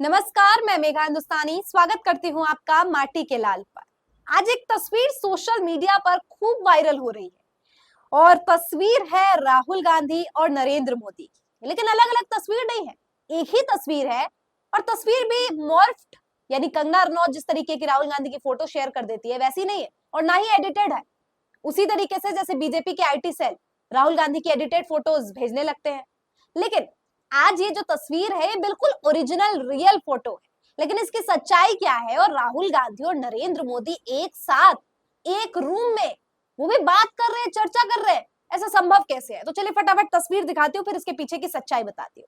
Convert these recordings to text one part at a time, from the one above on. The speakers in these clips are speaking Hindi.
नमस्कार, मैं मेघा हिंदुस्तानी स्वागत करती हूँ आपका माटी के लाल पर। आज एक तस्वीर सोशल मीडिया पर खूब वायरल हो रही है और तस्वीर है राहुल गांधी और नरेंद्र मोदी की, लेकिन अलग अलग तस्वीर नहीं है, एक ही तस्वीर है। और तस्वीर भी मॉर्फ्ड, यानी कंगना रनौत जिस तरीके की राहुल गांधी की फोटो शेयर कर देती है वैसी नहीं है और ना ही एडिटेड है। उसी तरीके से जैसे बीजेपी के आईटी सेल राहुल गांधी की एडिटेड फोटोज भेजने लगते हैं। लेकिन आज ये जो तस्वीर है ये बिल्कुल ओरिजिनल रियल फोटो है। लेकिन इसकी सच्चाई क्या है? और राहुल गांधी और नरेंद्र मोदी एक साथ एक रूम में वो भी बात कर रहे हैं, चर्चा कर रहे हैं, ऐसा संभव कैसे है? तो चलिए फटाफट तस्वीर दिखाती हूँ, फिर इसके पीछे की सच्चाई बताती हूँ।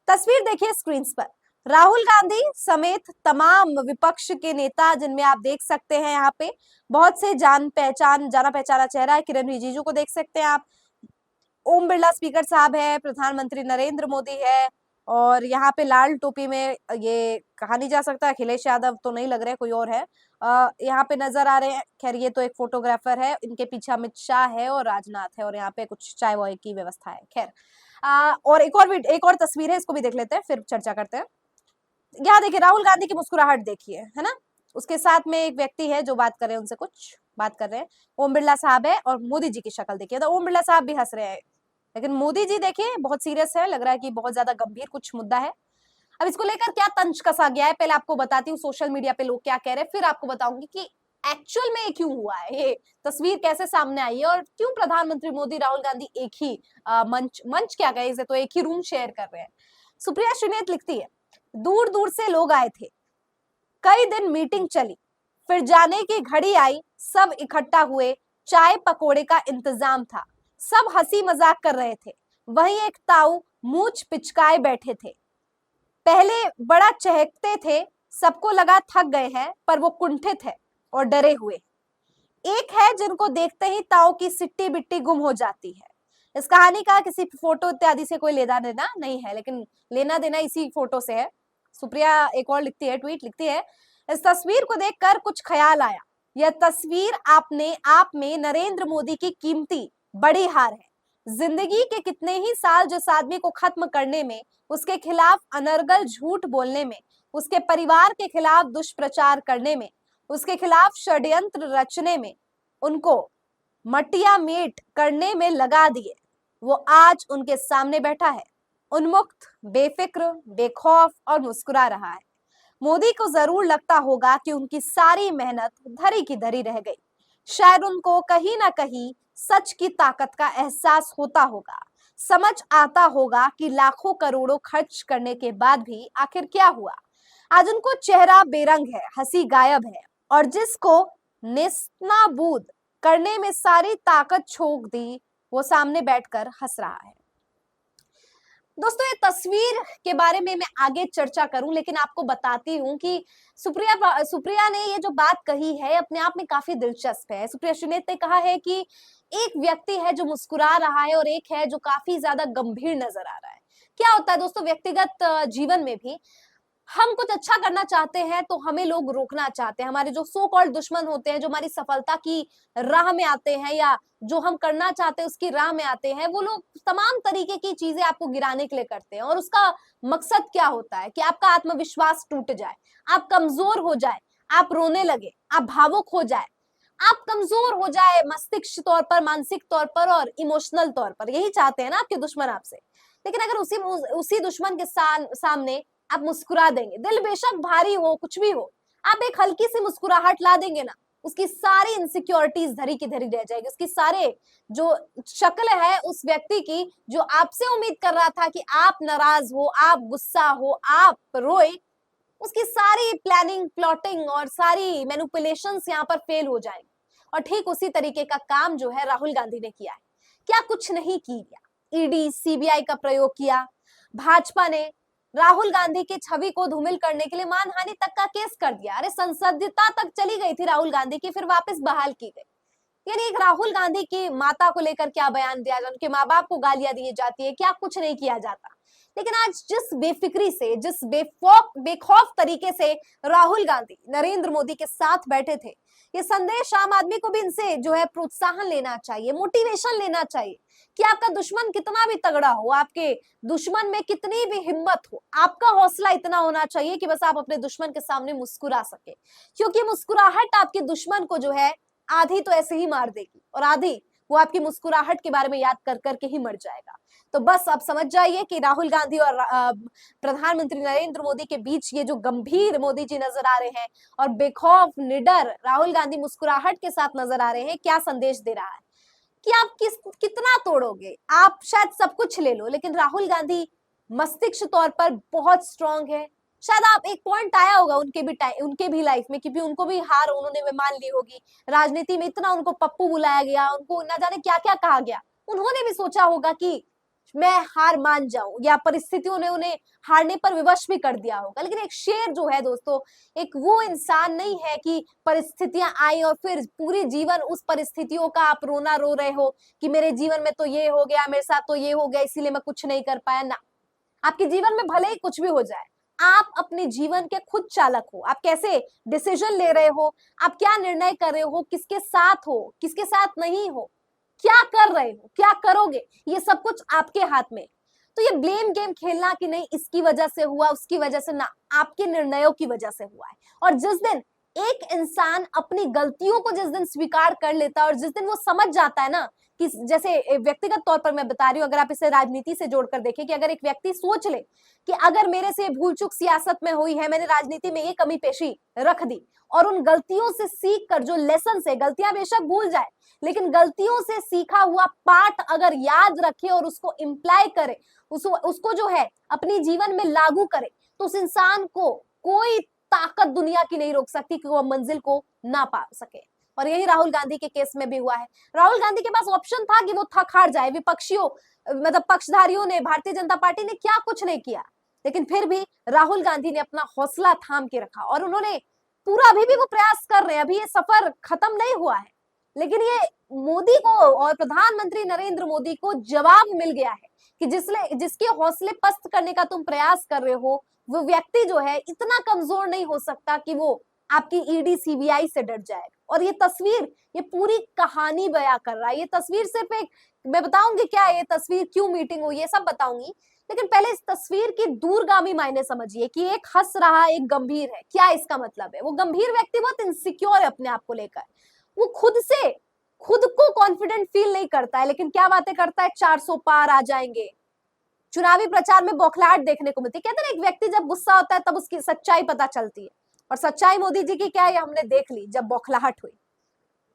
तस्वीर देखिए स्क्रीन पर। राहुल गांधी समेत तमाम विपक्ष के नेता, जिनमें आप देख सकते हैं यहाँ पे बहुत से जाना पहचाना चेहरा है। किरण रिजिजू को देख सकते हैं आप, ओम बिरला स्पीकर साहब है, प्रधानमंत्री नरेंद्र मोदी है, और यहाँ पे लाल टोपी में ये कहा नहीं जा सकता अखिलेश यादव तो नहीं लग रहे, कोई और है। यहाँ पे नजर आ रहे हैं। खैर ये तो एक फोटोग्राफर है, इनके पीछे अमित शाह है और राजनाथ है, और यहाँ पे कुछ चाय वाय की व्यवस्था है। खैर और एक और तस्वीर है, इसको भी देख लेते हैं फिर चर्चा करते हैं। यहाँ देखिए राहुल गांधी की मुस्कुराहट देखिए, है ना। उसके साथ में एक व्यक्ति है जो बात कर रहे हैं, उनसे कुछ बात कर रहे हैं। ओम बिरला साहब है और मोदी जी की शक्ल देखिए, तो ओम बिरला साहब भी हंस रहे हैं, लेकिन मोदी जी देखिए बहुत सीरियस है, लग रहा है कि बहुत ज्यादा गंभीर कुछ मुद्दा है। अब इसको लेकर क्या तंज कसा गया है, पहले आपको बताती हूँ सोशल मीडिया पे लोग क्या कह रहे हैं, फिर आपको बताऊंगी कि एक्चुअल में क्यों हुआ है, ये तस्वीर कैसे सामने आई है और क्यों प्रधानमंत्री मोदी राहुल गांधी एक ही मंच क्या कहे इसे, तो एक ही रूम शेयर कर रहे हैं। सुप्रिया श्रीनेत लिखती है, दूर दूर से लोग आए थे, कई दिन मीटिंग चली, फिर जाने की घड़ी आई, सब इकट्ठा हुए, चाय पकोड़े का इंतजाम था, सब हंसी मजाक कर रहे थे। वहीं एक ताऊ मूंछ पिचकाए बैठे थे, पहले बड़ा चहकते थे, सबको लगा थक गए हैं, पर वो कुंठित है और डरे हुए। एक है जिनको देखते ही ताऊ की सिट्टी बिट्टी गुम हो जाती है। इस कहानी का किसी फोटो इत्यादि से कोई लेना देना नहीं है, लेकिन लेना देना इसी फोटो से है। सुप्रिया एक और लिखती है, ट्वीट लिखती है, इस तस्वीर को देखकर कुछ ख्याल आया, यह तस्वीर आपने आप में नरेंद्र मोदी की कीमती बड़ी हार है। जिंदगी के कितने ही साल जिस आदमी को खत्म करने में, उसके खिलाफ अनर्गल झूठ बोलने में, उसके परिवार के खिलाफ दुष्प्रचार करने में, उसके खिलाफ षड्यंत्र रचने में, उनको मटिया मेट करने में लगा दिए, वो आज उनके सामने बैठा है, उन्मुक्त, बेफिक्र, बेखौफ और मुस्कुरा रहा है। मोदी को जरूर लगता होगा कि उनकी सारी मेहनत धरी की धरी रह गई। शायद उनको कहीं ना कहीं सच की ताकत का एहसास होता होगा, समझ आता होगा कि लाखों करोड़ों खर्च करने के बाद भी आखिर क्या हुआ। आज उनको चेहरा बेरंग है, हंसी गायब है, और जिसको नेस्तनाबूद करने में सारी ताकत झोंक दी, वो सामने बैठकर हंस रहा है। दोस्तों ये तस्वीर के बारे में मैं आगे चर्चा करूं, लेकिन आपको बताती हूं कि सुप्रिया ने ये जो बात कही है अपने आप में काफी दिलचस्प है। सुप्रिया श्रीनेत ने कहा है कि एक व्यक्ति है जो मुस्कुरा रहा है और एक है जो काफी ज्यादा गंभीर नजर आ रहा है। क्या होता है दोस्तों, व्यक्तिगत जीवन में भी हम कुछ अच्छा करना चाहते हैं तो हमें लोग रोकना चाहते हैं। हमारे जो सो कॉल्ड दुश्मन होते हैं, जो हमारी सफलता की राह में आते हैं या जो हम करना चाहते हैं उसकी राह में आते हैं, वो लोग तमाम तरीके की चीजें आपको गिराने के लिए करते हैं। और उसका मकसद क्या होता है कि आपका आत्मविश्वास टूट जाए, आप कमजोर हो जाए, आप रोने लगे, आप भावुक हो जाए, आप कमजोर हो जाए मस्तिष्क तौर पर, मानसिक तौर पर और इमोशनल तौर पर। यही चाहते हैं ना आपके दुश्मन आपसे। लेकिन अगर उसी दुश्मन के सामने आप मुस्कुरा देंगे, दिल बेशक भारी हो, कुछ भी हो, आप एक हल्की सी मुस्कुराहट ला देंगे ना, उसकी सारी इनसिक्योरिटीज धरी की धरी रह जाएगी। उसकी सारे जो शक्ल है उस व्यक्ति की जो आपसे उम्मीद कर रहा था कि आप नाराज हो, आप गुस्सा हो, आप रोए, उसकी सारी प्लानिंग, प्लॉटिंग और सारी मैनिपुलेशंस यहाँ पर फेल हो जाएंगे। और ठीक उसी तरीके का काम जो है राहुल गांधी ने किया है। क्या कुछ नहीं किया, ईडी सीबीआई का प्रयोग किया, भाजपा ने राहुल गांधी की छवि को धूमिल करने के लिए मानहानि तक का केस कर दिया। अरे संसदीयता तक चली गई थी राहुल गांधी की, फिर वापस बहाल की गई। यानी एक राहुल गांधी की माता को लेकर क्या बयान दिया जाता, उनके माँ बाप को गालियां दी जाती है, क्या कुछ नहीं किया जाता। लेकिन आज जिस बेफिक्री से, जिस बेखौफ तरीके से राहुल गांधी नरेंद्र मोदी के साथ बैठे थे, ये संदेश आम आदमी को भी इनसे जो है प्रोत्साहन लेना चाहिए, मोटिवेशन लेना चाहिए कि आपका दुश्मन कितना भी तगड़ा हो, आपके दुश्मन में कितनी भी हिम्मत हो, आपका हौसला इतना होना चाहिए कि बस आप अपने दुश्मन के सामने मुस्कुरा सके, क्योंकि मुस्कुराहट आपके दुश्मन को जो है आधी तो ऐसे ही मार देगी और आधी वो आपकी मुस्कुराहट के बारे में याद कर करके ही मर जाएगा। तो बस आप समझ जाइए कि राहुल गांधी और प्रधानमंत्री नरेंद्र मोदी के बीच ये जो गंभीर मोदी जी नजर आ रहे हैं और बेखौफ निडर राहुल गांधी मुस्कुराहट के साथ नजर आ रहे हैं, क्या संदेश दे रहा है कि आप कितना तोड़ोगे, आप शायद सब कुछ ले लो, लेकिन राहुल गांधी मस्तिष्क तौर पर बहुत स्ट्रांग है। शायद आप एक पॉइंट आया होगा उनके भी लाइफ में, क्योंकि उनको भी हार उन्होंने मान ली होगी, राजनीति में इतना उनको पप्पू बुलाया गया, उनको ना जाने क्या क्या कहा गया, उन्होंने भी सोचा होगा कि मैं हार मान जाऊं, या परिस्थितियों ने उन्हें हारने पर विवश भी कर दिया होगा। लेकिन एक शेर जो है दोस्तों, एक वो इंसान नहीं है कि परिस्थितियां आई और फिर पूरी जीवन उस परिस्थितियों का आप रोना रो रहे हो कि मेरे जीवन में तो ये हो गया, मेरे साथ तो ये हो गया, इसीलिए मैं कुछ नहीं कर पाया ना। आपके जीवन में भले ही कुछ भी हो जाए, आप अपने जीवन के खुद चालक हो, आप कैसे डिसीजन ले रहे हो, आप क्या निर्णय कर रहे हो, किसके साथ हो, किसके साथ नहीं हो, क्या कर रहे हो, क्या करोगे, ये सब कुछ आपके हाथ में। तो ये ब्लेम गेम खेलना कि नहीं इसकी वजह से हुआ, उसकी वजह से, ना, आपके निर्णयों की वजह से हुआ है। और जिस दिन एक इंसान अपनी गलतियों को जिस दिन स्वीकार कर लेता है और जिस दिन वो समझ जाता है ना कि, जैसे व्यक्तिगत तौर पर मैं बता रही हूँ, अगर आप इसे राजनीति से जोड़कर देखें कि अगर एक व्यक्ति सोच ले कि अगर मेरे से भूल चूक सियासत में हुई है, मैंने राजनीति में ये कमी पेशी रख दी, और उन गलतियों से सीख कर जो लेसन है, गलतियां बेशक भूल जाए लेकिन गलतियों से सीखा हुआ पाठ अगर याद रखे और उसको इम्प्लाई करे, उसको जो है अपनी जीवन में लागू करे, तो उस इंसान को कोई ताकत दुनिया की नहीं रोक सकती कि वो मंजिल को ना पा सके। और यही राहुल गांधी के केस में भी हुआ है। राहुल गांधी के पास ऑप्शन था कि वो थक हार जाए, विपक्षियों मतलब पक्षधारियों ने, भारतीय जनता पार्टी ने क्या कुछ नहीं किया, लेकिन फिर भी राहुल गांधी ने अपना हौसला थाम के रखा और उन्होंने पूरा, अभी भी वो प्रयास कर रहे हैं, अभी ये सफर खत्म नहीं हुआ है, लेकिन ये मोदी को और प्रधानमंत्री नरेंद्र मोदी को जवाब मिल गया है कि जिसके हौसले पस्त करने का तुम प्रयास कर रहे हो, वो व्यक्ति जो है इतना कमजोर नहीं हो सकता कि वो आपकी ईडी सीबीआई से डर जाएगा। और ये तस्वीर ये पूरी कहानी बयां कर रहा है। ये तस्वीर सिर्फ एक, मैं बताऊंगी क्या ये तस्वीर क्यों मीटिंग हुई, ये सब बताऊंगी, लेकिन पहले इस तस्वीर की दूरगामी मायने समझिए कि एक हंस रहा, एक गंभीर है। क्या इसका मतलब है? वो गंभीर व्यक्ति बहुत इनसिक्योर है अपने आप को लेकर, वो खुद को कॉन्फिडेंट फील नहीं करता है, लेकिन क्या बातें करता है, 400 पार आ जाएंगे, चुनावी प्रचार में बौखलाहट देखने को मिलती है। कहते हैं एक व्यक्ति जब गुस्सा होता है तब उसकी सच्चाई पता चलती है, और सच्चाई मोदी जी की क्या है हमने देख ली जब बौखलाहट हुई।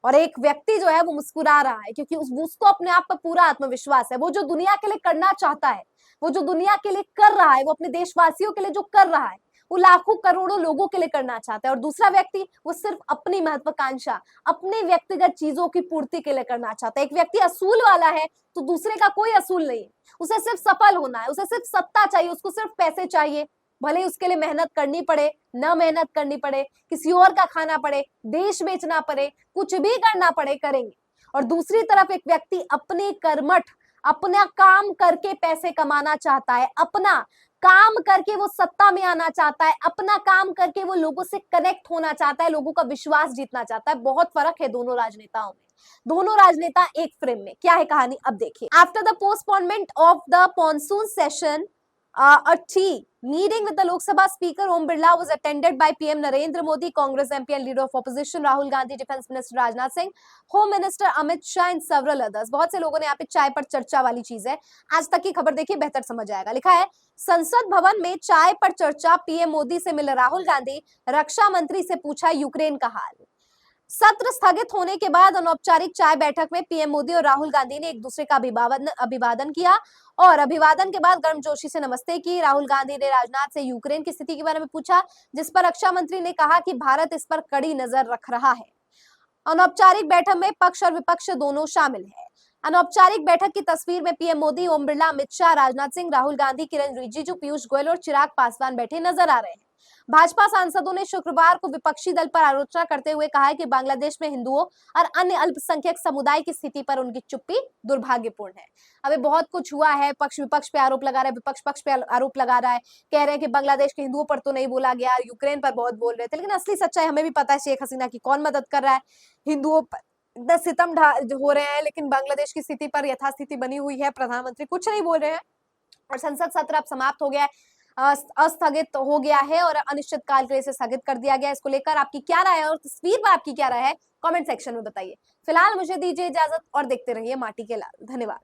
और एक व्यक्ति जो है वो मुस्कुरा रहा है क्योंकि उसको अपने आप पर पूरा आत्मविश्वास है। वो जो दुनिया के लिए करना चाहता है, वो जो दुनिया के लिए कर रहा है, वो अपने देशवासियों के लिए जो कर रहा है, वो लाखों करोड़ों लोगों के लिए करना चाहता है। और दूसरा व्यक्ति वो सिर्फ अपनी महत्वाकांक्षा, अपने व्यक्तिगत चीजों की पूर्ति के लिए करना चाहता है। एक व्यक्ति असूल वाला है तो दूसरे का कोई असूल नहीं है, उसे सिर्फ सफल होना है, उसे सिर्फ सत्ता चाहिए, उसको सिर्फ पैसे चाहिए, भले उसके लिए मेहनत करनी पड़े, ना मेहनत करनी पड़े, किसी और का खाना पड़े, देश बेचना पड़े, कुछ भी करना पड़े, करेंगे। और दूसरी तरफ एक व्यक्ति अपने कर्मठ, अपना काम करके पैसे कमाना चाहता है, अपना काम करके वो सत्ता में आना चाहता है, अपना काम करके वो लोगों से कनेक्ट होना चाहता है, लोगों का विश्वास जीतना चाहता है। बहुत फर्क है दोनों राजनेताओं में। दोनों राजनेता एक फ्रेम में। क्या है कहानी, अब देखिए। After the postponement of the monsoon session, a tea meeting with the Lok Sabha Speaker Om Birla was attended by PM Narendra Modi, Congress MP and Leader of Opposition Rahul Gandhi, Defense Minister Rajnath Singh, Home Minister Amit Shah and several others। बहुत से लोगों ने यहाँ पे चाय पर चर्चा वाली चीज है, आज तक की खबर देखिए बेहतर समझ आएगा। लिखा है संसद भवन में चाय पर चर्चा, पीएम मोदी से मिले राहुल गांधी, रक्षा मंत्री से पूछा यूक्रेन का हाल। सत्र स्थगित होने के बाद अनौपचारिक चाय बैठक में पीएम मोदी और राहुल गांधी ने एक दूसरे का अभिवादन किया और अभिवादन के बाद गर्मजोशी से नमस्ते की। राहुल गांधी ने राजनाथ से यूक्रेन की स्थिति के बारे में पूछा, जिस पर रक्षा मंत्री ने कहा कि भारत इस पर कड़ी नजर रख रहा है। अनौपचारिक बैठक में पक्ष और विपक्ष दोनों शामिल है। अनौपचारिक बैठक की तस्वीर में पीएम मोदी, ओम बिरला, अमित शाह, राजनाथ सिंह, राहुल गांधी, किरण रिजिजू, पीयूष गोयल और चिराग पासवान बैठे नजर आ रहे हैं। भाजपा सांसदों ने शुक्रवार को विपक्षी दल पर आलोचना करते हुए कहा है कि बांग्लादेश में हिंदुओं और अन्य अल्पसंख्यक समुदाय की स्थिति पर उनकी चुप्पी दुर्भाग्यपूर्ण है। अभी बहुत कुछ हुआ है, पक्ष विपक्ष पे आरोप लगा रहा है, विपक्ष पक्ष पे आरोप लगा रहा है, कह रहे हैं कि बांग्लादेश के हिंदुओं पर तो नहीं बोला गया, यूक्रेन पर बहुत बोल रहे थे, लेकिन असली सच्चाई हमें भी पता है शेख हसीना की कौन मदद कर रहा है। हिंदुओं पर इतना सितम हो रहे हैं, लेकिन बांग्लादेश की स्थिति पर यथास्थिति बनी हुई है, प्रधानमंत्री कुछ नहीं बोल रहे हैं और संसद सत्र अब समाप्त हो गया है, अस्थगित हो गया है और अनिश्चित काल के लिए इसे स्थगित कर दिया गया है। इसको लेकर आपकी क्या राय है और तस्वीर पर आपकी क्या राय है, कमेंट सेक्शन में बताइए। फिलहाल मुझे दीजिए इजाजत और देखते रहिए माटी के लाल। धन्यवाद।